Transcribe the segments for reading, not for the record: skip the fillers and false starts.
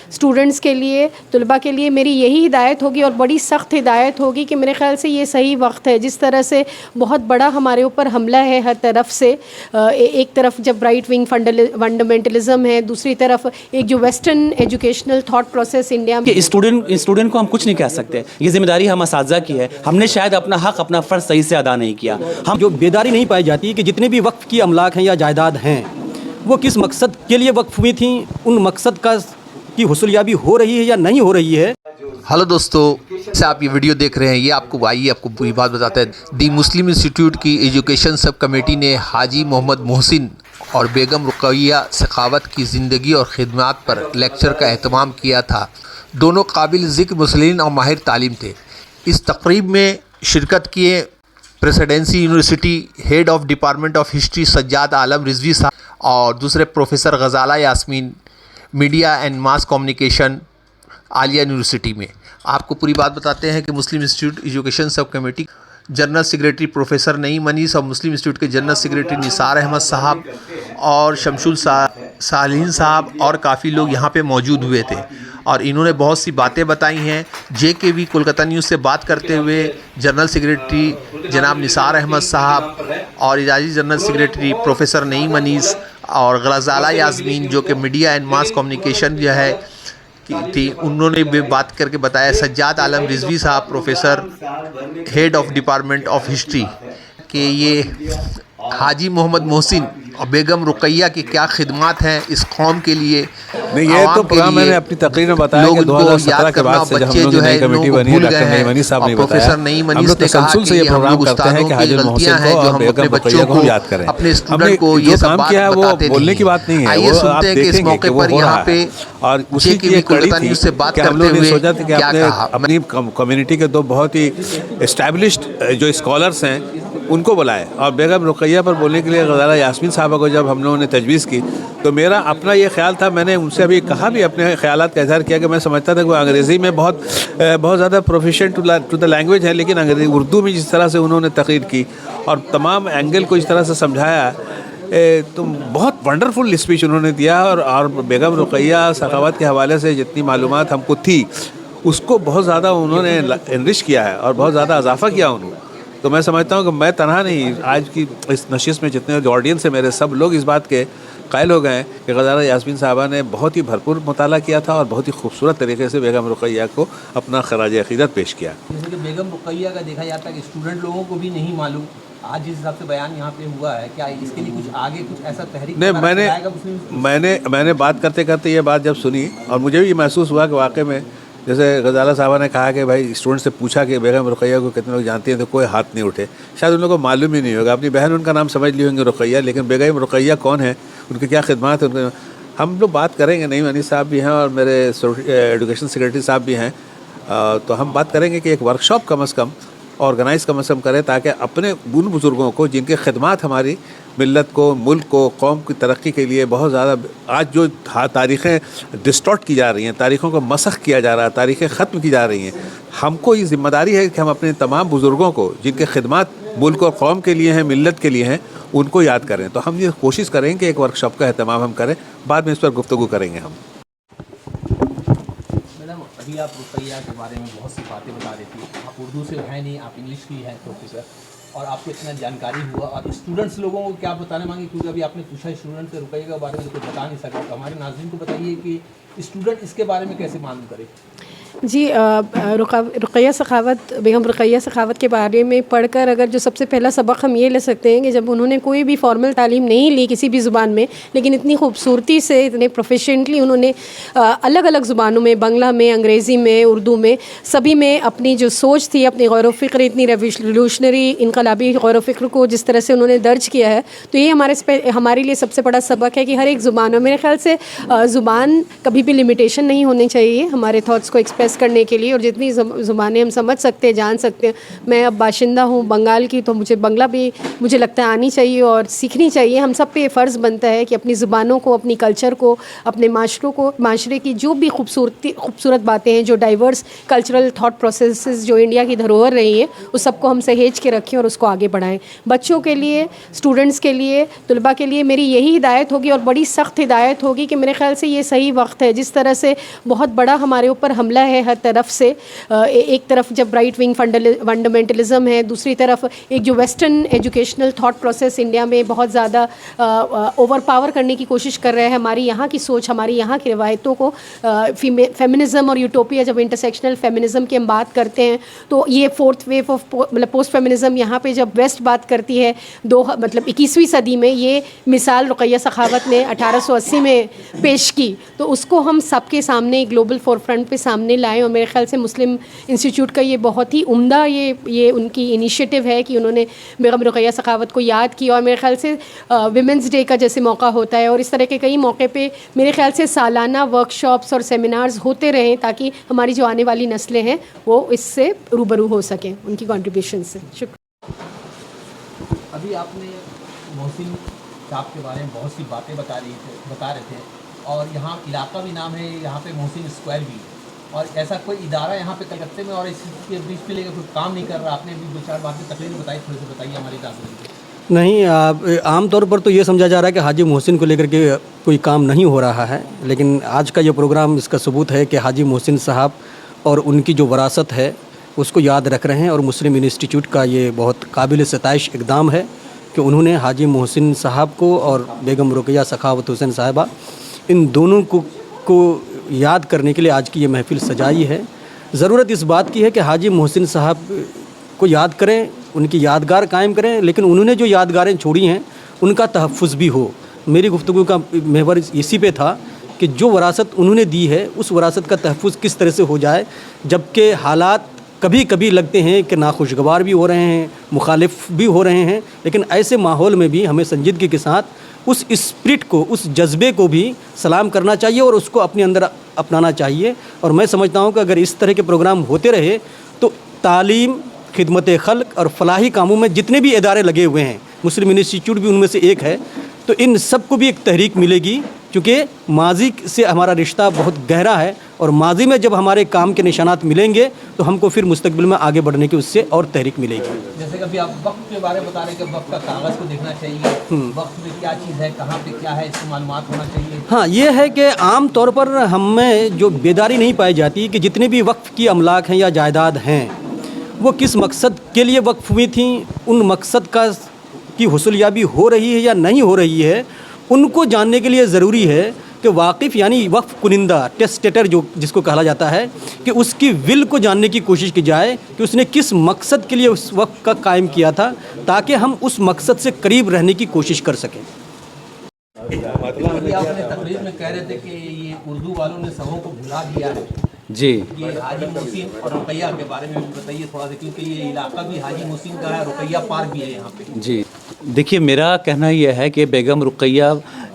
Students کے لیے, طلباء کے لیے میری یہی ہدایت ہوگی اور بڑی سخت ہدایت ہوگی کہ میرے خیال سے یہ صحیح وقت ہے. جس طرح سے بہت بڑا ہمارے اوپر حملہ ہے ہر طرف سے, ایک طرف جب رائٹ ونگ فنڈامنٹلزم ہے, دوسری طرف ایک جو western educational thought process India میں. اسٹوڈنٹ کو ہم کچھ نہیں کہہ سکتے, یہ ذمہ داری ہم اساتذہ کی ہے. ہم نے شاید اپنا حق, اپنا فرض صحیح سے ادا نہیں کیا. ہم جو بیداری نہیں پائی جاتی کہ جتنے بھی وقف کی املاک ہیں یا جائیداد ہیں وہ کس مقصد کے لیے وقف ہوئی تھیں, ان مقصد کی حصولیابی ہو رہی ہے یا نہیں ہو رہی ہے. ہلو دوستو, سے آپ یہ ویڈیو دیکھ رہے ہیں, یہ آپ کو پوری بات بتاتا ہے. دی مسلم انسٹیٹیوٹ کی ایجوکیشن سب کمیٹی نے حاجی محمد محسن اور بیگم رقیہ سخاوت کی زندگی اور خدمات پر لیکچر کا اہتمام کیا تھا. دونوں قابل ذکر مسلمین اور ماہر تعلیم تھے. اس تقریب میں شرکت کیے Presidency University head of department of history Sajjad Alam Rizvi صاحب اور دوسرے professor Ghazala Yasmin, media and mass communication Aliah University میں. آپ کو پوری بات بتاتے ہیں کہ Muslim institute education sub committee general secretary professor Naeem Anees اور مسلم انسٹیٹیوٹ کے جنرل سیکریٹری نثار احمد صاحب اور شمشول صالحین صاحب اور کافی لوگ یہاں پہ موجود ہوئے تھے, اور انہوں نے بہت سی باتیں بتائی ہیں. JKV کولکتہ نیوز سے بات کرتے ہوئے جنرل سیکریٹری جناب نثار احمد صاحب اور اعزازی general secretary professor Naeem Anees اور غزالہ یاسمین جو کہ میڈیا اینڈ ماس کمیونیکیشن جو ہے تھی, انہوں نے بھی بات کر کے بتایا. سجاد عالم رضوی صاحب professor head of department of history کہ یہ حاجی محمد محسن اور بیگم رقیہ کی کیا خدمات ہیں اس قوم کے لیے. نہیں, یہ تو پروگرام میں نے اپنی تقریر میں بتایا کہ 2017 کے بعد سے جب ہم لوگ نئی کمیٹی بنی ہے, ڈاکٹر نعیم انیس صاحب نے بتایا, ہم لوگ تسلسل سے یہ پروگرام کرتے ہیں کہ حاجی محسن کو اور بیگم رقیہ کو ہم یاد کریں. ہم نے جو کام کیا ہے وہ بولنے کی بات نہیں ہے, وہ آپ دیکھیں گے کہ وہ ہو رہا ہے. اور اسی کی ایک کڑی تھی کہ ہم لوگ نے سوچا تھا کہ اپنی کمیونٹی کے دو بہت ہی اسٹیبلشڈ جو اسکالرس ہیں ان کو بلائے, اور بیگم رقیہ پر بولنے کے لیے غزالہ یاسمین صاحبہ کو جب ہم لوگوں نے تجویز کی تو میرا اپنا یہ خیال تھا, میں نے ان سے ابھی کہا بھی, اپنے خیالات کا اظہار کیا کہ میں سمجھتا تھا کہ وہ انگریزی میں بہت زیادہ پروفیشینٹ ٹو دا لینگویج ہے, لیکن اردو میں جس طرح سے انہوں نے تقریر کی اور تمام اینگل کو اس طرح سے سمجھایا تو بہت ونڈرفل اسپیچ انہوں نے دیا. اور بیگم رقیہ سخاوت کے حوالے سے جتنی معلومات ہم کو تھی اس کو بہت زیادہ انہوں نے انرچ کیا ہے اور بہت زیادہ اضافہ کیا انہوں. تو میں سمجھتا ہوں کہ میں تنہا نہیں, آج کی اس نشست میں جتنے جو آڈینس ہے میرے, سب لوگ اس بات کے قائل ہو گئے ہیں کہ غزالہ یاسمین صاحبہ نے بہت ہی بھرپور مطالعہ کیا تھا اور بہت ہی خوبصورت طریقے سے بیگم رقیہ کو اپنا خراج عقیدت پیش کیا. جیسے کہ بیگم رقیہ کا دیکھا جاتا ہے کہ اسٹوڈنٹ لوگوں کو بھی نہیں معلوم, آج جس حساب سے بیان یہاں پہ ہوا ہے, کیا اس کے لیے کچھ آگے کچھ ایسا تحریک نہیں, میں نے بات کرتے کرتے یہ بات جب سنی اور مجھے بھی یہ محسوس ہوا کہ واقع میں جیسے غزالہ صاحبہ نے کہا کہ بھائی اسٹوڈنٹ سے پوچھا کہ بیگم رقیہ کو کتنے لوگ جانتی ہیں, تو کوئی ہاتھ نہیں اٹھے. شاید ان لوگوں کو معلوم ہی نہیں ہوگا. اپنی بہن ان کا نام سمجھ لی ہوں گے رقیہ, لیکن بیگم رقیہ کون ہے, ان کی کیا خدمات ہیں, ہم لوگ بات کریں گے. نعیم انیس صاحب بھی ہیں اور میرے ایجوکیشن سیکریٹری صاحب بھی ہیں, تو ہم بات کریں گے کہ ایک ورکشاپ کم از کم آرگنائز کم از کم کریں تاکہ اپنے ان بزرگوں کو جن کے خدمات ہماری ملت کو, ملک کو, قوم کی ترقی کے لیے بہت زیادہ, آج جو تاریخیں ڈسٹارٹ کی جا رہی ہیں, تاریخوں کو مسخ کیا جا رہا ہے, تاریخیں ختم کی جا رہی ہیں, ہم کو یہ ذمہ داری ہے کہ ہم اپنے تمام بزرگوں کو جن کے خدمات ملک اور قوم کے لیے ہیں, ملت کے لیے ہیں, ان کو یاد کریں. تو ہم یہ کوشش کریں کہ ایک ورکشاپ کا اہتمام ہم کریں, بعد میں اس پر گفتگو کریں گے. ہم میڈم ابھی آپ رقیہ کے بارے میں بہت سی باتیں بتا رہی تھی, آپ اردو سے ہیں نہیں, آپ انگلش کی ہیں پروفیسر, اور آپ کو اتنا جانکاری ہوا, اور اسٹوڈنٹس لوگوں کو کیا بتانے مانگے, کیونکہ ابھی آپ نے پوچھا اسٹوڈنٹ سے رقیہ کے بارے میں تو بتا نہیں سکا, تو ہمارے ناظرین کو بتائیے کہ اسٹوڈنٹ اس کے بارے میں کیسے معلوم کرے. جی, رقیہ سخاوت, بیگم رقیہ سخاوت کے بارے میں پڑھ کر اگر جو سب سے پہلا سبق ہم یہ لے سکتے ہیں کہ جب انہوں نے کوئی بھی فارمل تعلیم نہیں لی کسی بھی زبان میں, لیکن اتنی خوبصورتی سے, اتنے پروفیشنٹلی انہوں نے الگ الگ زبانوں میں, بنگلہ میں, انگریزی میں, اردو میں, سبھی میں اپنی جو سوچ تھی, اپنی غور و فکر, اتنی ریولیوشنری انقلابی غور و فکر کو جس طرح سے انہوں نے درج کیا ہے, تو یہ ہمارے لیے سب سے بڑا سبق ہے کہ ہر ایک زبان, اور میرے خیال سے زبان کبھی بھی لمیٹیشن نہیں ہونی چاہیے ہمارے تھاٹس کو ایکسپریس ایکسپریس کرنے کے لیے, اور جتنی زبانیں ہم سمجھ سکتے ہیں, جان سکتے ہیں. میں اب باشندہ ہوں بنگال کی, تو مجھے بنگلہ بھی مجھے لگتا ہے آنی چاہیے اور سیکھنی چاہیے. ہم سب پہ یہ فرض بنتا ہے کہ اپنی زبانوں کو, اپنی کلچر کو, اپنے معاشرے کی جو بھی خوبصورت باتیں ہیں, جو ڈائیورس کلچرل تھاٹ پروسیسز جو انڈیا کی دھروہر رہی ہے, اس سب کو ہم سہیج کے رکھیں اور اس کو آگے بڑھائیں. بچوں کے لیے, اسٹوڈنٹس کے لیے, طلباء کے لیے میری یہی ہدایت ہوگی, اور بڑی سخت ہدایت ہوگی, کہ میرے خیال سے یہ صحیح وقت ہے. جس طرح سے بہت بڑا ہمارے اوپر حملہ ہے ہر طرف سے, ایک طرف جب رائٹ ونگ فنڈامنٹلزم ہے, دوسری طرف ایک جو western educational thought process India میں بہت زیادہ اوور پاور کرنے کی کوشش کر رہا ہے ہماری یہاں کی سوچ, ہماری یہاں کی روایتوں کو. فیمنزم اور یوٹوپیا, جب انٹرسیکشنل فیمنزم کی ہم بات کرتے ہیں, تو یہ فورتھ ویو آف مطلب پوسٹ فیمنزم یہاں پہ جب ویسٹ بات کرتی ہے 21ویں صدی میں, یہ مثال رقیہ سخاوت نے 1880 میں پیش کی, تو اس کو ہم سب کے سامنے گلوبل فور فرنٹ پہ سامنے لائیں. اور میرے خیال سے مسلم انسٹیٹیوٹ کا یہ بہت ہی عمدہ یہ ان کی انیشیٹو ہے کہ انہوں نے بیگم رقیہ سخاوت کو یاد کیا. اور میرے خیال سے ویمنس ڈے کا جیسے موقع ہوتا ہے, اور اس طرح کے کئی موقع پہ میرے خیال سے سالانہ ورک شاپس اور سیمینارز ہوتے رہیں, تاکہ ہماری جو آنے والی نسلیں ہیں وہ اس سے روبرو ہو سکیں ان کی کنٹریبیوشن سے. شکریہ. ابھی آپ نے محسن صاحب کے بارے میں بہت سی باتیں بتا رہے تھے, اور یہاں علاقہ بھی نام ہے, یہاں پہ محسن اسکوائر بھی, اور ایسا کوئی ادارہ یہاں پہ کلکتے میں اور اس کے بیچ پہ لے کر کوئی کام نہیں کر رہا. آپ نے بھی 2-4 باتیں تقریر میں بتائی, تھوڑی سی بتائیے ہماری ناظرین. نہیں, عام طور پر تو یہ سمجھا جا رہا ہے کہ حاجی محسن کو لے کر کے کوئی کام نہیں ہو رہا ہے, لیکن آج کا یہ پروگرام اس کا ثبوت ہے کہ حاجی محسن صاحب اور ان کی جو وراثت ہے اس کو یاد رکھ رہے ہیں. اور مسلم انسٹیٹیوٹ کا یہ بہت قابل ستائش اقدام ہے کہ انہوں نے حاجی محسن صاحب کو اور بیگم رقیہ سخاوت حسین صاحبہ, ان دونوں کو یاد کرنے کے لیے آج کی یہ محفل سجائی ہے. ضرورت اس بات کی ہے کہ حاجی محسن صاحب کو یاد کریں, ان کی یادگار قائم کریں, لیکن انہوں نے جو یادگاریں چھوڑی ہیں ان کا تحفظ بھی ہو. میری گفتگو کا محور اسی پہ تھا کہ جو وراثت انہوں نے دی ہے اس وراثت کا تحفظ کس طرح سے ہو جائے, جبکہ حالات کبھی کبھی لگتے ہیں کہ ناخوشگوار بھی ہو رہے ہیں, مخالف بھی ہو رہے ہیں, لیکن ایسے ماحول میں بھی ہمیں سنجیدگی کے ساتھ اس اسپرٹ کو, اس جذبے کو بھی سلام کرنا چاہیے اور اس کو اپنے اندر اپنانا چاہیے. اور میں سمجھتا ہوں کہ اگر اس طرح کے پروگرام ہوتے رہے تو تعلیم, خدمت خلق اور فلاحی کاموں میں جتنے بھی ادارے لگے ہوئے ہیں, مسلم انسٹیٹیوٹ بھی ان میں سے ایک ہے, تو ان سب کو بھی ایک تحریک ملے گی, کیونکہ ماضی سے ہمارا رشتہ بہت گہرا ہے, اور ماضی میں جب ہمارے کام کے نشانات ملیں گے تو ہم کو پھر مستقبل میں آگے بڑھنے کی اس سے اور تحریک ملے گی. جیسے کہ ابھی آپ وقت کے بارے میں بتا رہے ہیں کہ وقت کا کاغذ کو دیکھنا چاہیے, وقت میں کیا چیز ہے, کہاں پہ کیا ہے, اس کی معلومات ہونا چاہیے. ہاں, یہ ہے کہ عام طور پر ہم میں جو بیداری نہیں پائی جاتی کہ جتنے بھی وقف کی املاک ہیں یا جائیداد ہیں وہ کس مقصد کے لیے وقف ہوئی تھیں, ان مقصد کی حصولیابی ہو رہی ہے یا نہیں ہو رہی ہے, ان کو جاننے کے لیے ضروری ہے کہ واقف یعنی وقف کنندہ, ٹیسٹیٹر جس کو کہا جاتا ہے, کہ اس کی ول کو جاننے کی کوشش کی جائے کہ اس نے کس مقصد کے لیے اس وقف کا قائم کیا تھا, تاکہ ہم اس مقصد سے قریب رہنے کی کوشش کر سکیں. ابھی آپ نے تقریر میں کہہ رہے تھے کہ یہ اردو والوں نے سبوں کو بھلا دیا ہے. جی, یہ حاجی محسن اور رقیہ کے بارے میں بھی بتائیے تھوڑا سا, کیونکہ یہ علاقہ بھی حاجی محسن کا ہے, رقیہ پارک بھی ہے یہاں پہ. جی, دیکھیے میرا کہنا یہ ہے کہ بیگم رقیہ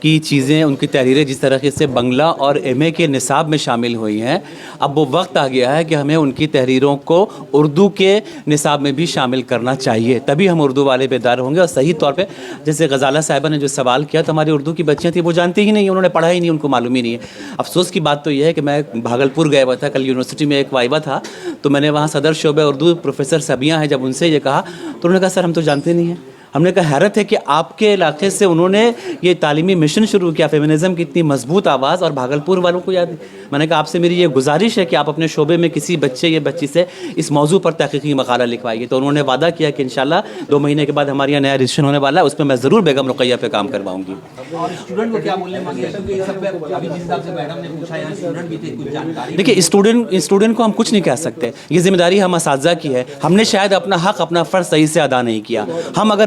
کی چیزیں, ان کی تحریریں جس طریقے سے بنگلہ اور ایم اے کے نصاب میں شامل ہوئی ہیں, اب وہ وقت آ گیا ہے کہ ہمیں ان کی تحریروں کو اردو کے نصاب میں بھی شامل کرنا چاہیے, تبھی ہم اردو والے بیدار ہوں گے. اور صحیح طور پہ جیسے غزالہ صاحبہ نے جو سوال کیا تو ہماری اردو کی بچیاں تھیں, وہ جانتی ہی نہیں, انہوں نے پڑھا ہی نہیں, ان کو معلوم ہی نہیں ہے. افسوس کی بات تو یہ ہے کہ میں بھاگلپور گیا ہوا تھا, کل یونیورسٹی میں ایک وائوا تھا, تو میں نے وہاں صدر شعبہ اردو پروفیسر سبیہ ہیں, جب ان سے یہ کہا تو انہوں نے کہا سر ہم تو جانتے نہیں ہیں. ہم نے کہا حیرت ہے کہ آپ کے علاقے سے انہوں نے یہ تعلیمی مشن شروع کیا, فیمنزم کی اتنی مضبوط آواز, اور بھاگلپور والوں کو یاد. میں نے کہا آپ سے میری یہ گزارش ہے کہ آپ اپنے شعبے میں کسی بچے یا بچی سے اس موضوع پر تحقیقی مقالہ لکھوائیے. تو انہوں نے وعدہ کیا کہ انشاءاللہ 2 مہینے کے بعد ہمارے یہاں نیا رجسٹریشن ہونے والا ہے, اس پہ میں ضرور بیگم رقیہ پہ کام کرواؤں گی. اور اسٹوڈنٹ کو کیا بولنے مانگے, کیونکہ یہ سب ابھی جس حساب سے میڈم نے پوچھا یہاں اسٹوڈنٹ بھی تھے, کچھ جانکاری. دیکھیے اسٹوڈنٹ کو ہم کچھ نہیں کہہ سکتے, یہ ذمہ داری ہم اساتذہ کی ہے. ہم نے شاید اپنا حق, اپنا فرض صحیح سے ادا نہیں کیا. ہم اگر